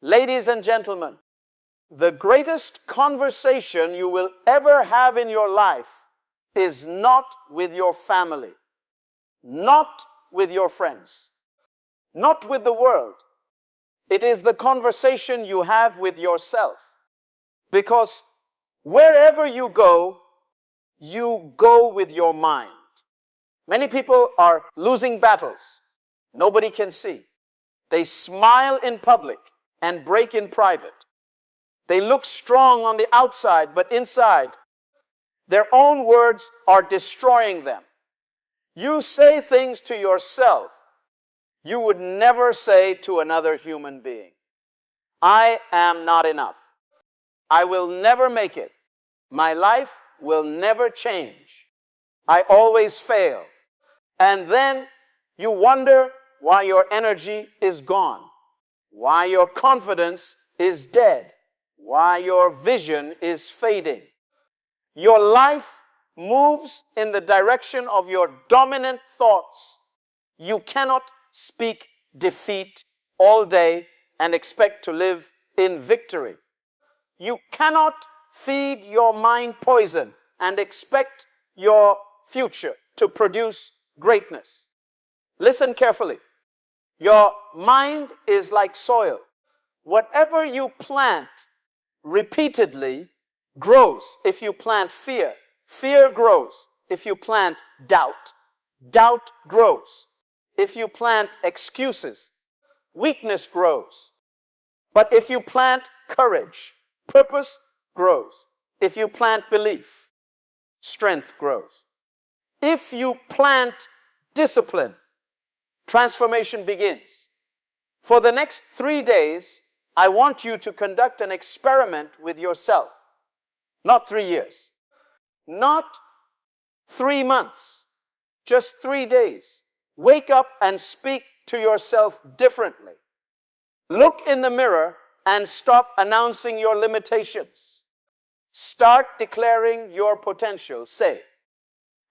Ladies and gentlemen, the greatest conversation you will ever have in your life is not with your family, not with your friends, not with the world. It is the conversation you have with yourself. Because wherever you go with your mind. Many people are losing battles. Nobody can see. They smile in public and break in private. They look strong on the outside, but inside, their own words are destroying them. You say things to yourself you would never say to another human being. I am not enough. I will never make it. My life will never change. I always fail. And then you wonder why your energy is gone, why your confidence is dead, why your vision is fading. Your life moves in the direction of your dominant thoughts. You cannot speak defeat all day and expect to live in victory. You cannot feed your mind poison and expect your future to produce greatness. Listen carefully. Your mind is like soil. Whatever you plant repeatedly grows. If you plant fear, fear grows. If you plant doubt, doubt grows. If you plant excuses, weakness grows. But if you plant courage, purpose grows. If you plant belief, strength grows. If you plant discipline, transformation begins. For the next 3 days, I want you to conduct an experiment with yourself. Not 3 years. Not 3 months. Just 3 days. Wake up and speak to yourself differently. Look in the mirror and stop announcing your limitations. Start declaring your potential. Say,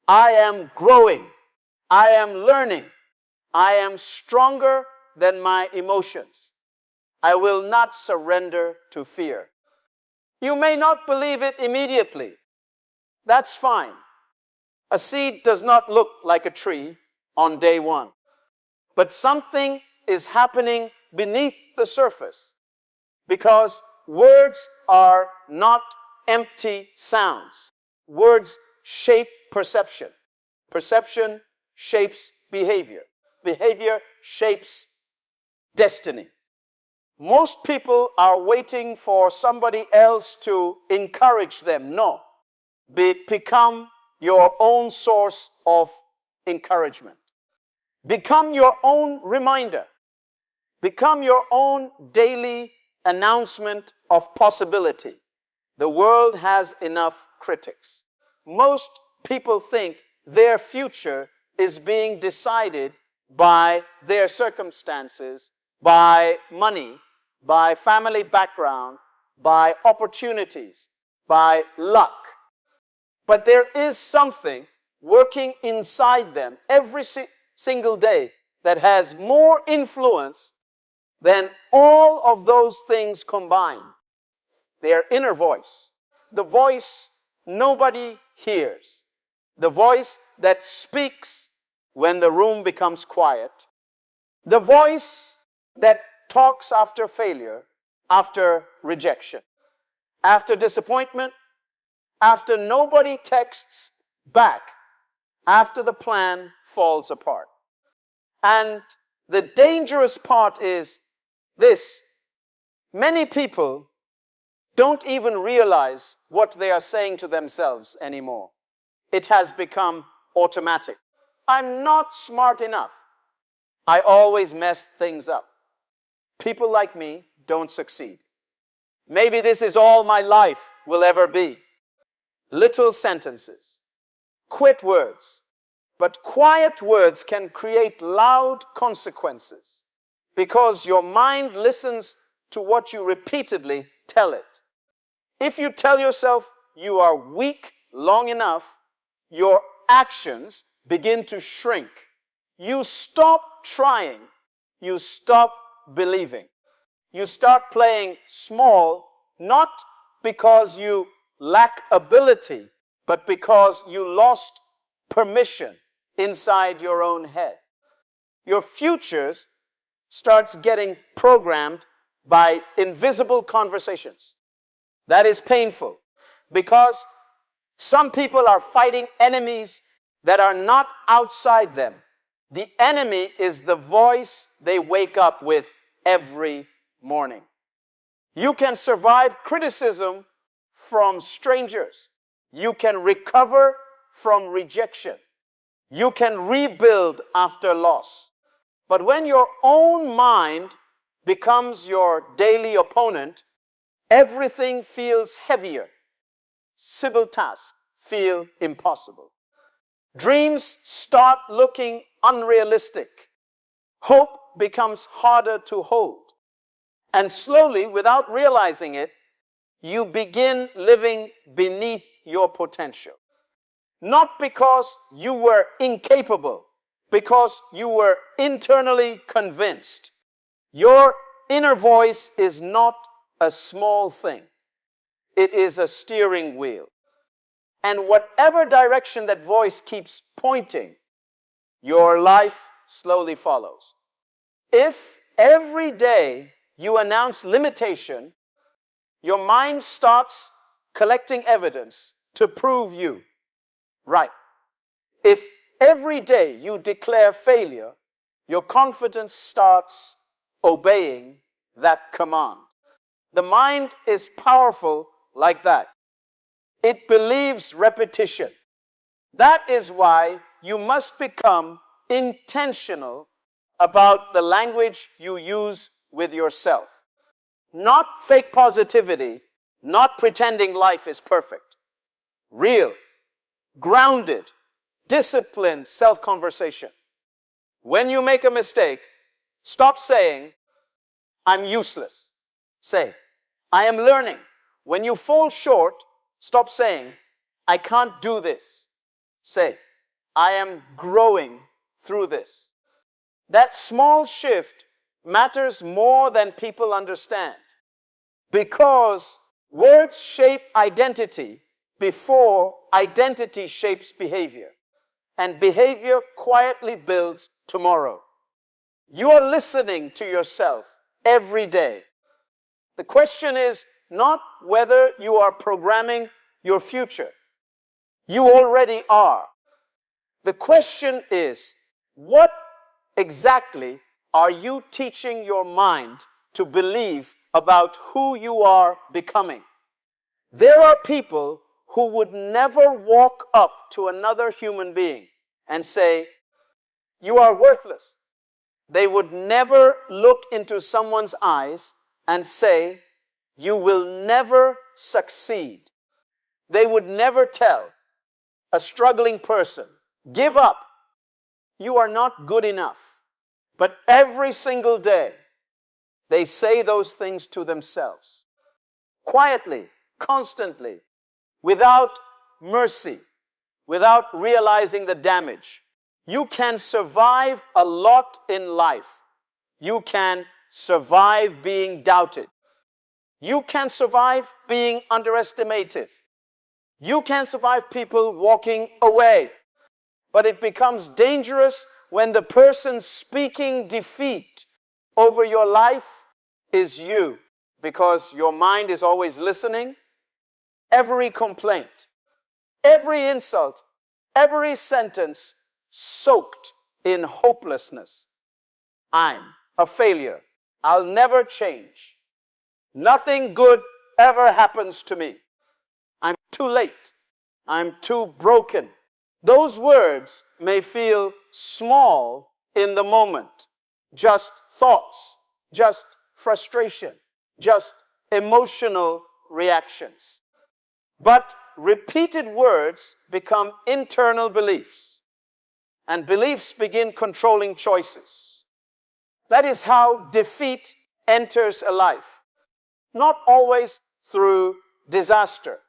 I am growing. I am learning. I am stronger than my emotions. I will not surrender to fear. You may not believe it immediately. That's fine. A seed does not look like a tree on day one. But something is happening beneath the surface because words are not empty sounds. Words shape perception. Perception shapes behavior. Behavior shapes destiny. Most people are waiting for somebody else to encourage them. No. Become your own source of encouragement. Become your own reminder. Become your own daily announcement of possibility. The world has enough critics. Most people think their future is being decided by their circumstances, by money, by family background, by opportunities, by luck. But there is something working inside them every single day that has more influence than all of those things combined. Their inner voice. The voice nobody hears. The voice that speaks when the room becomes quiet. The voice that talks after failure, after rejection, after disappointment, after nobody texts back, after the plan falls apart. And the dangerous part is this. Many people don't even realize what they are saying to themselves anymore. It has become automatic. I'm not smart enough. I always mess things up. People like me don't succeed. Maybe this is all my life will ever be. Little sentences, quit words. But quiet words can create loud consequences because your mind listens to what you repeatedly tell it. If you tell yourself you are weak long enough, your actions begin to shrink. You stop trying. You stop believing. You start playing small, not because you lack ability, but because you lost permission inside your own head. Your future starts getting programmed by invisible conversations. That is painful because some people are fighting enemies that are not outside them. The enemy is the voice they wake up with every morning. You can survive criticism from strangers. You can recover from rejection. You can rebuild after loss. But when your own mind becomes your daily opponent, everything feels heavier. Simple tasks feel impossible. Dreams start looking unrealistic. Hope becomes harder to hold. And slowly, without realizing it, you begin living beneath your potential. Not because you were incapable, because you were internally convinced. Your inner voice is not a small thing. It is a steering wheel. And whatever direction that voice keeps pointing, your life slowly follows. If every day you announce limitation, your mind starts collecting evidence to prove you right. If every day you declare failure, your confidence starts obeying that command. The mind is powerful like that. It believes repetition. That is why you must become intentional about the language you use with yourself. Not fake positivity, not pretending life is perfect. Real, grounded, disciplined self-conversation. When you make a mistake, stop saying, I'm useless. Say, I am learning. When you fall short, stop saying, I can't do this. Say, I am growing through this. That small shift matters more than people understand because words shape identity before identity shapes behavior. And behavior quietly builds tomorrow. You are listening to yourself every day. The question is not whether you are programming your future. You already are. The question is, what exactly are you teaching your mind to believe about who you are becoming? There are people who would never walk up to another human being and say, you are worthless. They would never look into someone's eyes and say, you will never succeed. They would never tell a struggling person, give up. You are not good enough. But every single day, they say those things to themselves. Quietly, constantly, without mercy, without realizing the damage. You can survive a lot in life. You can survive being doubted. You can survive being underestimated. You can survive people walking away. But it becomes dangerous when the person speaking defeat over your life is you, because your mind is always listening. Every complaint, every insult, every sentence soaked in hopelessness. I'm a failure. I'll never change. Nothing good ever happens to me. I'm too late. I'm too broken. Those words may feel small in the moment. Just thoughts, just frustration, just emotional reactions. But repeated words become internal beliefs, and beliefs begin controlling choices. That is how defeat enters a life. Not always through disaster,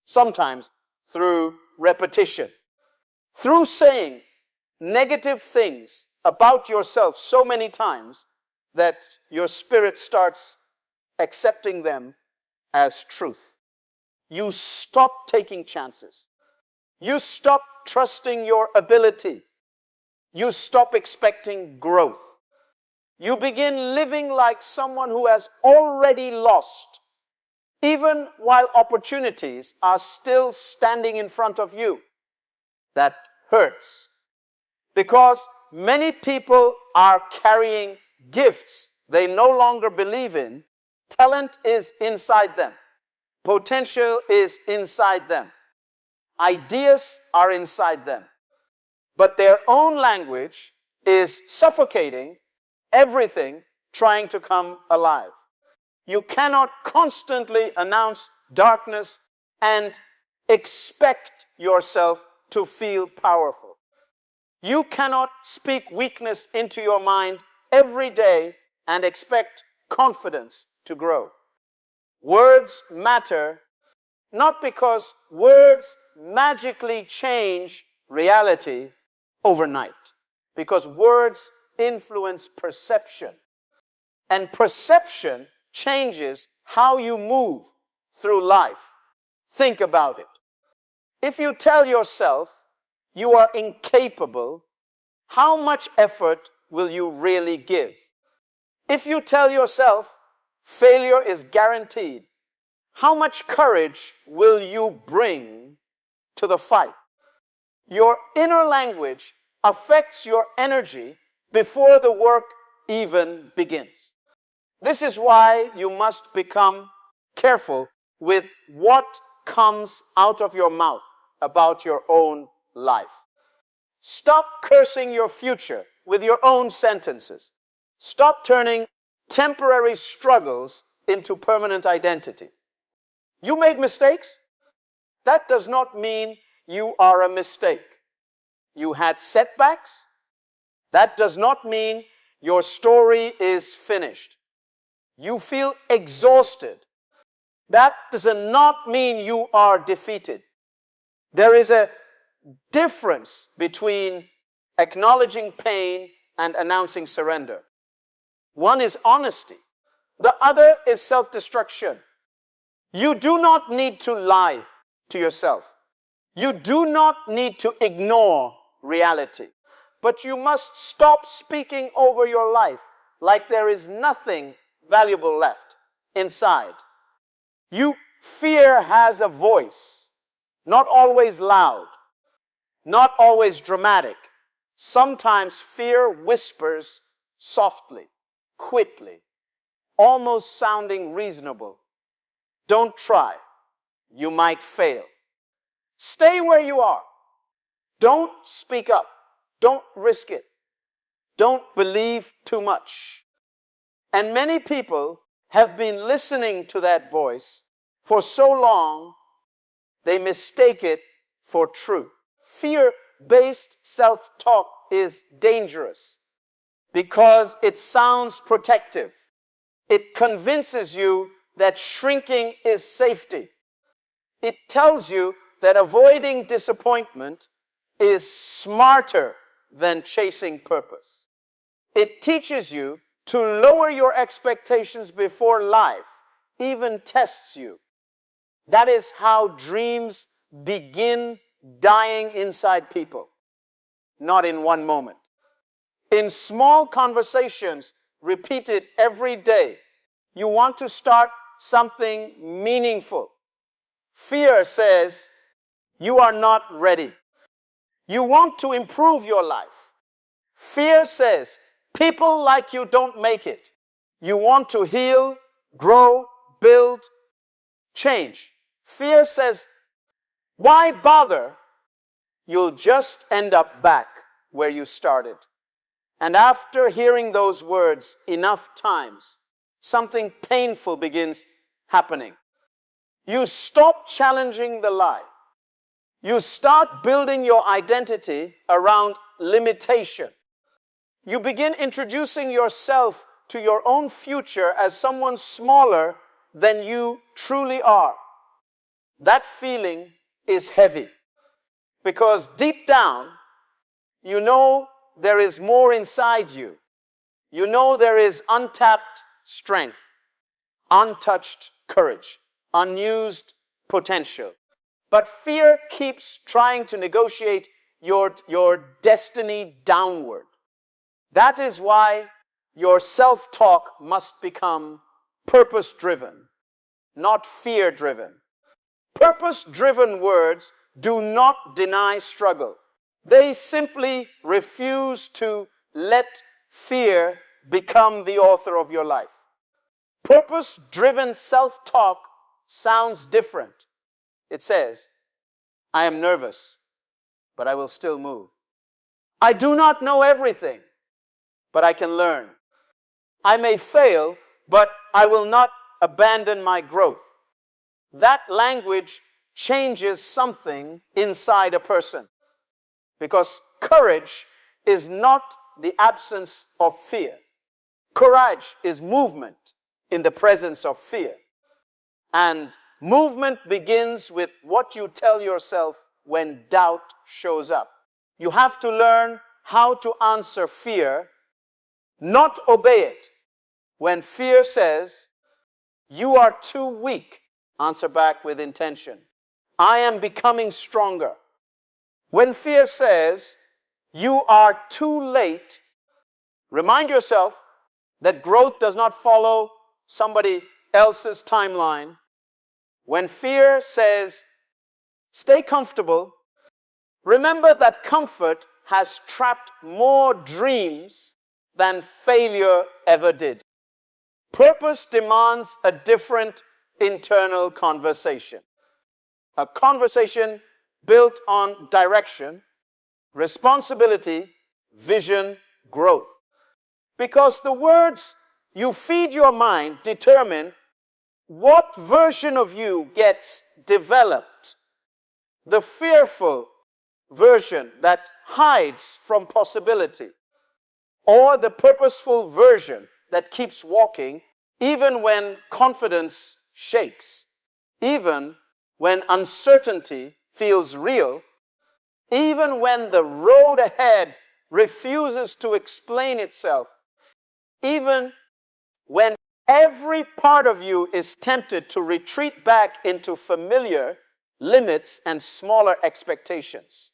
sometimes through repetition. Through saying negative things about yourself so many times that your spirit starts accepting them as truth. You stop taking chances. You stop trusting your ability. You stop expecting growth. You begin living like someone who has already lost, even while opportunities are still standing in front of you. That hurts, because many people are carrying gifts they no longer believe in. Talent is inside them. Potential is inside them. Ideas are inside them. But their own language is suffocating everything trying to come alive. You cannot constantly announce darkness and expect yourself to feel powerful. You cannot speak weakness into your mind every day and expect confidence to grow. Words matter, not because words magically change reality overnight, because words influence perception, and perception changes how you move through life. Think about it. If you tell yourself you are incapable, how much effort will you really give? If you tell yourself failure is guaranteed, how much courage will you bring to the fight? Your inner language affects your energy before the work even begins. This is why you must become careful with what comes out of your mouth about your own life. Stop cursing your future with your own sentences. Stop turning temporary struggles into permanent identity. You made mistakes? That does not mean you are a mistake. You had setbacks? That does not mean your story is finished. You feel exhausted. That does not mean you are defeated. There is a difference between acknowledging pain and announcing surrender. One is honesty. The other is self-destruction. You do not need to lie to yourself. You do not need to ignore reality. But you must stop speaking over your life like there is nothing valuable left inside. Fear has a voice, not always loud, not always dramatic. Sometimes fear whispers softly, quickly, almost sounding reasonable. Don't try. You might fail. Stay where you are. Don't speak up. Don't risk it. Don't believe too much. And many people have been listening to that voice for so long, they mistake it for truth. Fear-based self-talk is dangerous because it sounds protective. It convinces you that shrinking is safety. It tells you that avoiding disappointment is smarter than chasing purpose. It teaches you to lower your expectations before life even tests you. That is how dreams begin dying inside people, not in one moment. In small conversations repeated every day, you want to start something meaningful. Fear says you are not ready. You want to improve your life. Fear says people like you don't make it. You want to heal, grow, build, change. Fear says, why bother? You'll just end up back where you started. And after hearing those words enough times, something painful begins happening. You stop challenging the lie. You start building your identity around limitation. You begin introducing yourself to your own future as someone smaller than you truly are. That feeling is heavy because deep down, you know there is more inside you. You know there is untapped strength, untouched courage, unused potential. But fear keeps trying to negotiate your destiny downward. That is why your self-talk must become purpose-driven, not fear-driven. Purpose-driven words do not deny struggle. They simply refuse to let fear become the author of your life. Purpose-driven self-talk sounds different. It says, I am nervous, but I will still move. I do not know everything, but I can learn. I may fail, but I will not abandon my growth. That language changes something inside a person, because courage is not the absence of fear. Courage is movement in the presence of fear. And movement begins with what you tell yourself when doubt shows up. You have to learn how to answer fear, not obey it. When fear says, you are too weak, answer back with intention. I am becoming stronger. When fear says, you are too late, remind yourself that growth does not follow somebody else's timeline. When fear says, stay comfortable, remember that comfort has trapped more dreams than failure ever did. Purpose demands a different internal conversation. A conversation built on direction, responsibility, vision, growth. Because the words you feed your mind determine what version of you gets developed. The fearful version that hides from possibility, or the purposeful version that keeps walking even when confidence shakes, even when uncertainty feels real, even when the road ahead refuses to explain itself, even when every part of you is tempted to retreat back into familiar limits and smaller expectations.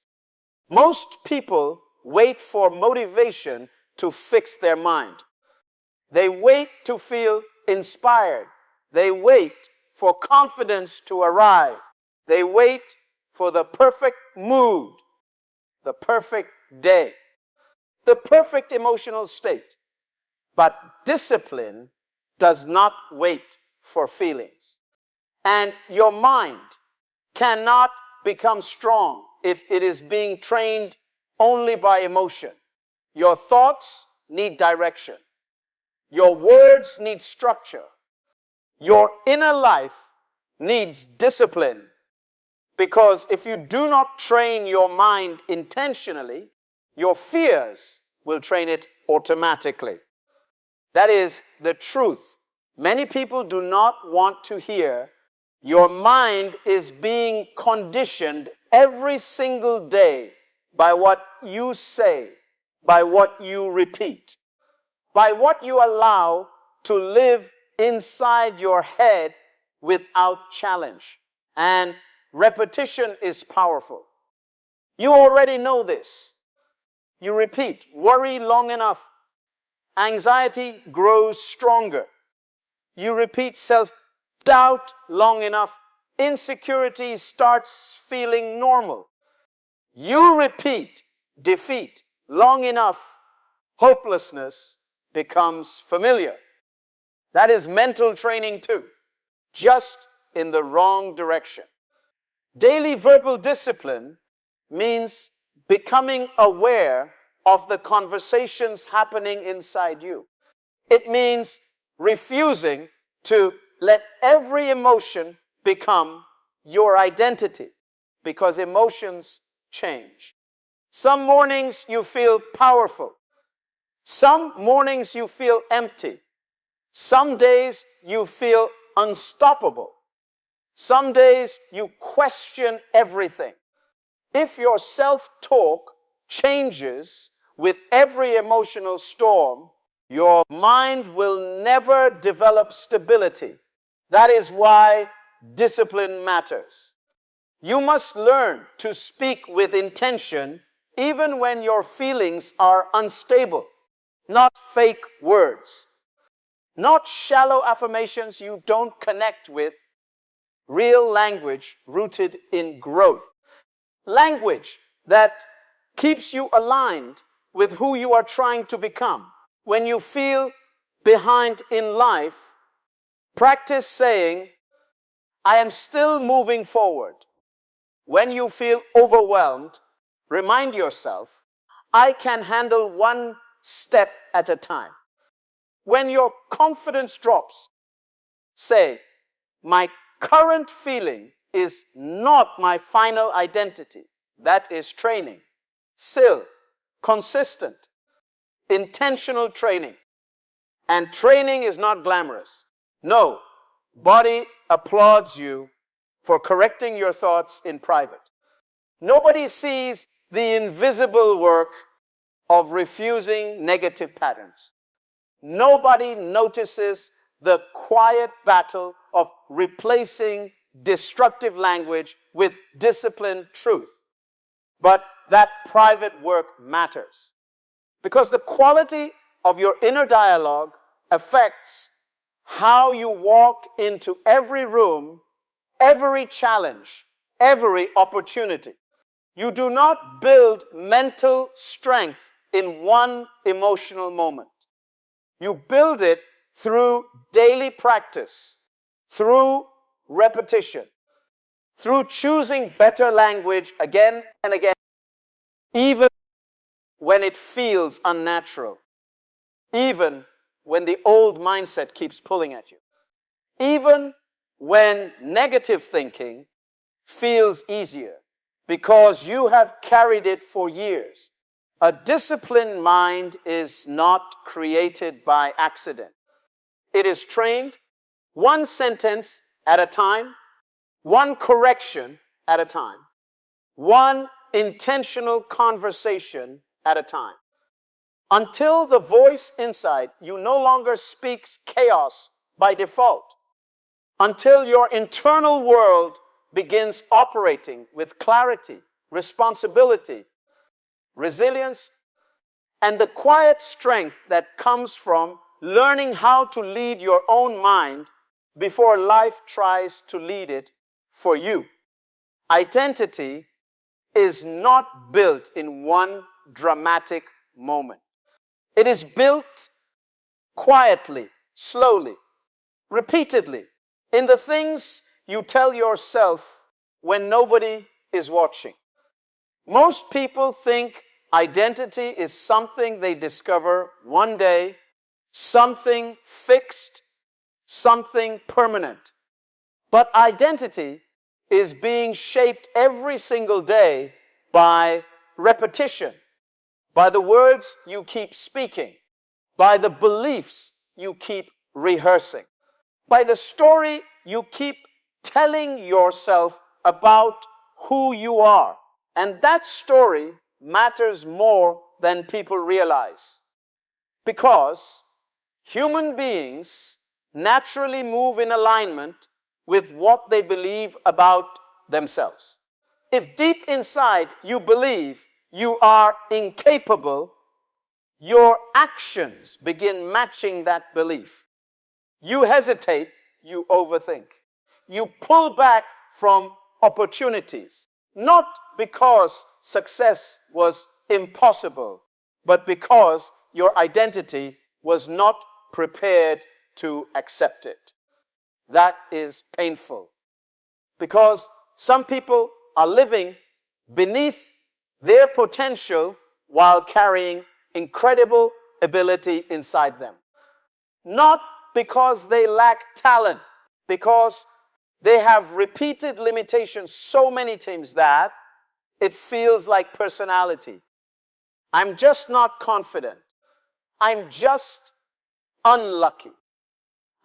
Most people wait for motivation to fix their mind. They wait to feel inspired. They wait for confidence to arrive. They wait for the perfect mood, the perfect day, the perfect emotional state. But discipline does not wait for feelings. And your mind cannot become strong if it is being trained only by emotion. Your thoughts need direction. Your words need structure. Your inner life needs discipline. Because if you do not train your mind intentionally, your fears will train it automatically. That is the truth. Many people do not want to hear your mind is being conditioned every single day by what you say, by what you repeat, by what you allow to live inside your head without challenge. And repetition is powerful. You already know this. You repeat, worry long enough, anxiety grows stronger. You repeat self-doubt long enough, insecurity starts feeling normal. You repeat defeat long enough, hopelessness becomes familiar. That is mental training too, just in the wrong direction. Daily verbal discipline means becoming aware of the conversations happening inside you. It means refusing to let every emotion become your identity, because emotions change. Some mornings you feel powerful. Some mornings you feel empty. Some days you feel unstoppable. Some days you question everything. If your self-talk changes with every emotional storm, your mind will never develop stability. That is why discipline matters. You must learn to speak with intention even when your feelings are unstable. Not fake words, not shallow affirmations you don't connect with. Real language rooted in growth. Language that keeps you aligned with who you are trying to become. When you feel behind in life, practice saying, I am still moving forward. When you feel overwhelmed, remind yourself, I can handle one step at a time. When your confidence drops, say, my current feeling is not my final identity. That is training. Still, consistent, intentional training. And training is not glamorous. No, body applauds you for correcting your thoughts in private. Nobody sees the invisible work of refusing negative patterns. Nobody notices the quiet battle of replacing destructive language with disciplined truth. But that private work matters because the quality of your inner dialogue affects how you walk into every room, every challenge, every opportunity. You do not build mental strength in one emotional moment. You build it through daily practice, through repetition, through choosing better language again and again, even when it feels unnatural, even when the old mindset keeps pulling at you, even when negative thinking feels easier because you have carried it for years. A disciplined mind is not created by accident. It is trained one sentence at a time, one correction at a time, one intentional conversation at a time. Until the voice inside you no longer speaks chaos by default. Until your internal world begins operating with clarity, responsibility, resilience, and the quiet strength that comes from learning how to lead your own mind before life tries to lead it for you. Identity is not built in one dramatic moment. It is built quietly, slowly, repeatedly, in the things you tell yourself when nobody is watching. Most people think identity is something they discover one day, something fixed, something permanent. But identity is being shaped every single day by repetition, by the words you keep speaking, by the beliefs you keep rehearsing, by the story you keep telling yourself about who you are. And that story matters more than people realize. Because human beings naturally move in alignment with what they believe about themselves. If deep inside you believe you are incapable, your actions begin matching that belief. You hesitate, you overthink. You pull back from opportunities, not because success was impossible, but because your identity was not prepared to accept it. That is painful because some people are living beneath their potential while carrying incredible ability inside them. Not because they lack talent, because they have repeated limitations so many times that it feels like personality. I'm just not confident. I'm just unlucky.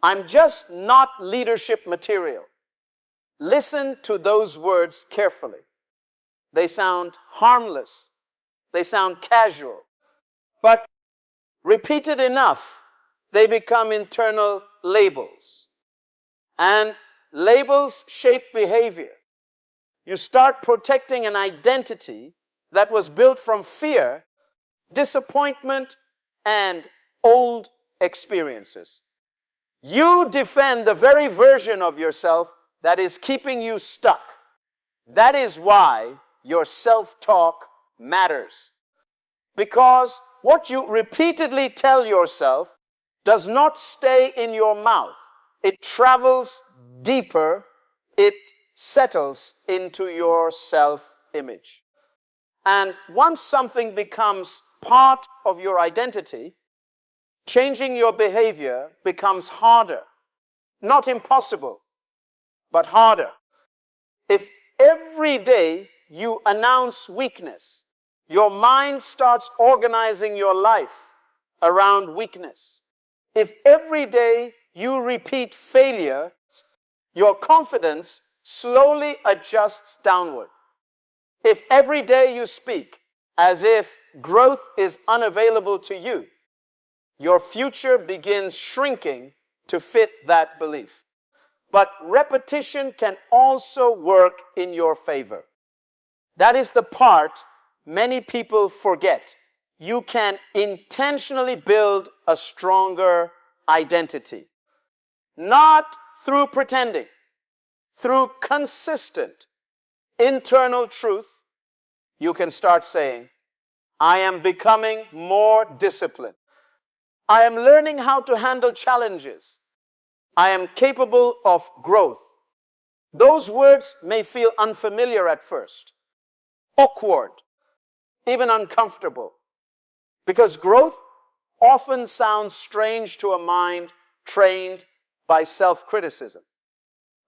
I'm just not leadership material. Listen to those words carefully. They sound harmless. They sound casual. But repeated enough, they become internal labels. And labels shape behavior. You start protecting an identity that was built from fear, disappointment, and old experiences. You defend the very version of yourself that is keeping you stuck. That is why your self-talk matters. Because what you repeatedly tell yourself does not stay in your mouth. It travels deeper. It settles into your self-image. And once something becomes part of your identity, changing your behavior becomes harder. Not impossible, but harder. If every day you announce weakness, your mind starts organizing your life around weakness. If every day you repeat failure, your confidence slowly adjusts downward. If every day you speak as if growth is unavailable to you, your future begins shrinking to fit that belief. But repetition can also work in your favor. That is the part many people forget. You can intentionally build a stronger identity. Not through pretending, through consistent internal truth, you can start saying, I am becoming more disciplined. I am learning how to handle challenges. I am capable of growth. Those words may feel unfamiliar at first, awkward, even uncomfortable, because growth often sounds strange to a mind trained by self-criticism.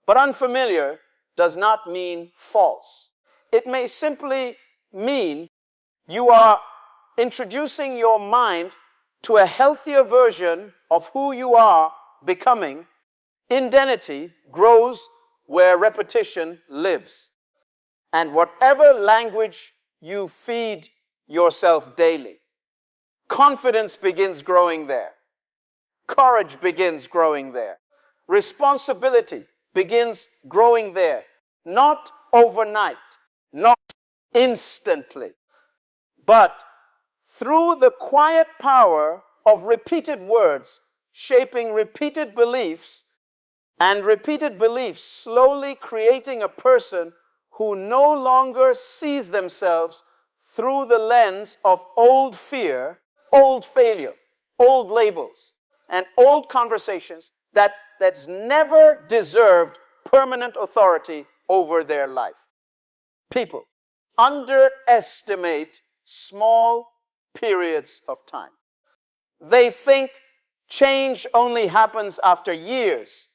But unfamiliar does not mean false. It may simply mean you are introducing your mind to a healthier version of who you are becoming. Identity grows where repetition lives. And whatever language you feed yourself daily, confidence begins growing there. Courage begins growing there. Responsibility begins growing there. Not overnight, not instantly, but through the quiet power of repeated words shaping repeated beliefs, and repeated beliefs slowly creating a person who no longer sees themselves through the lens of old fear, old failure, old labels, and old conversations that's never deserved permanent authority over their life. People underestimate small periods of time. They think change only happens after years,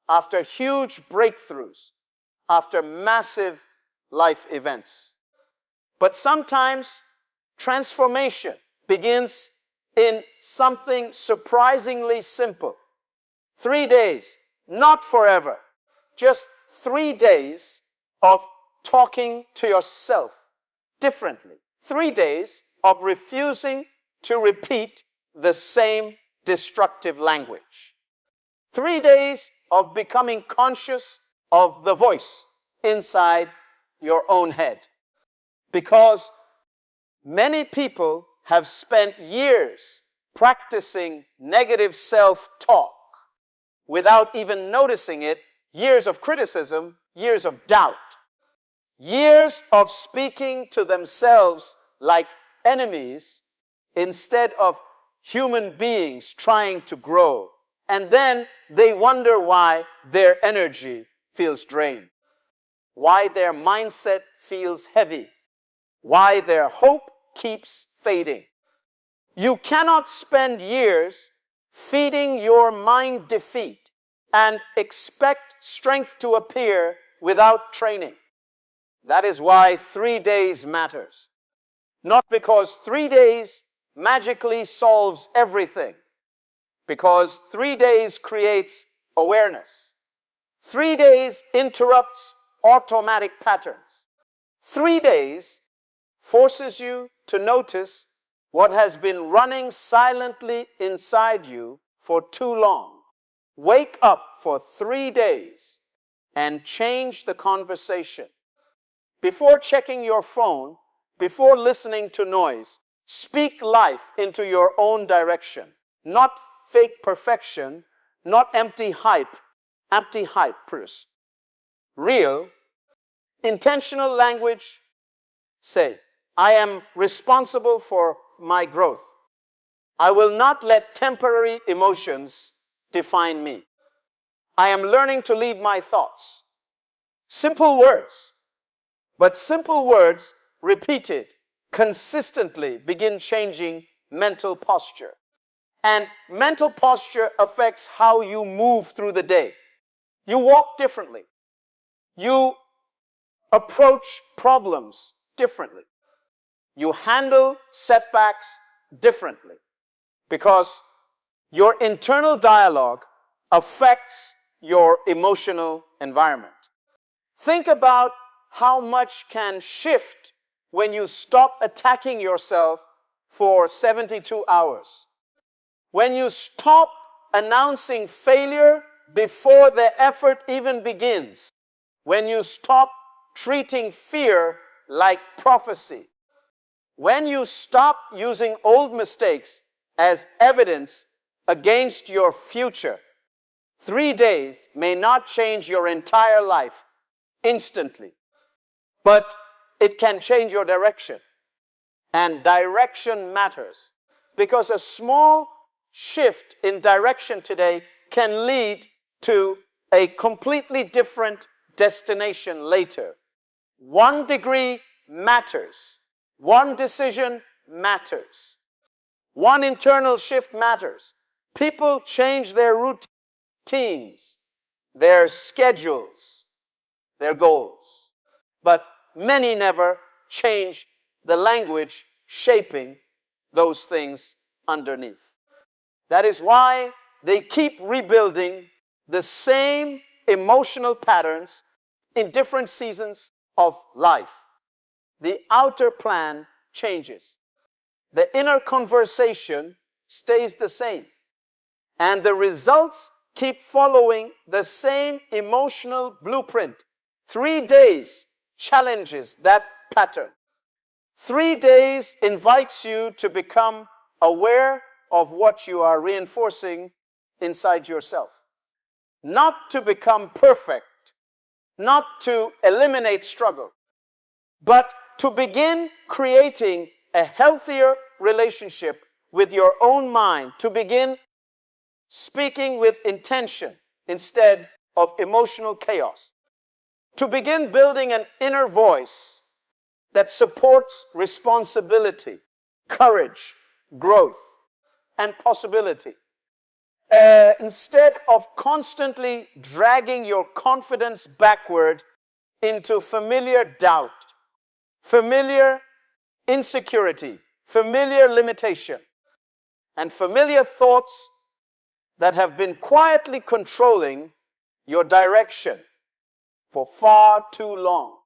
after huge breakthroughs, after massive life events. But sometimes transformation begins in something surprisingly simple. 3 days, not forever, just 3 days of talking to yourself differently. 3 days of refusing to repeat the same destructive language. 3 days of becoming conscious of the voice inside your own head. Because many people have spent years practicing negative self-talk without even noticing it, years of criticism, years of doubt, years of speaking to themselves like enemies instead of human beings trying to grow. And then they wonder why their energy feels drained, why their mindset feels heavy, why their hope keeps fading. You cannot spend years feeding your mind defeat and expect strength to appear without training. That is why 3 days matters. Not because 3 days magically solves everything, because 3 days creates awareness. 3 days interrupts automatic patterns. 3 days forces you to notice what has been running silently inside you for too long. Wake up for 3 days and change the conversation. Before checking your phone, before listening to noise, speak life into your own direction. Not fake perfection, not empty hype, Bruce. Real, intentional language. Say, I am responsible for my growth. I will not let temporary emotions define me. I am learning to lead my thoughts. Simple words, but simple words repeated consistently begin changing mental posture. And mental posture affects how you move through the day. You walk differently. You approach problems differently. You handle setbacks differently because your internal dialogue affects your emotional environment. Think about how much can shift when you stop attacking yourself for 72 hours. When you stop announcing failure before the effort even begins. When you stop treating fear like prophecy. When you stop using old mistakes as evidence against your future. 3 days may not change your entire life instantly, but it can change your direction. And direction matters because a small shift in direction today can lead to a completely different destination later. 1 degree matters. 1 decision matters. 1 internal shift matters. People change their routines, their schedules, their goals. But many never change the language shaping those things underneath. That is why they keep rebuilding the same emotional patterns in different seasons of life. The outer plan changes. The inner conversation stays the same. And the results keep following the same emotional blueprint. 3 days challenges that pattern. 3 days invites you to become aware of what you are reinforcing inside yourself. Not to become perfect, not to eliminate struggle, but to begin creating a healthier relationship with your own mind, to begin speaking with intention instead of emotional chaos, to begin building an inner voice that supports responsibility, courage, growth, and possibility. Instead of constantly dragging your confidence backward into familiar doubt, familiar insecurity, familiar limitation, and familiar thoughts that have been quietly controlling your direction for far too long.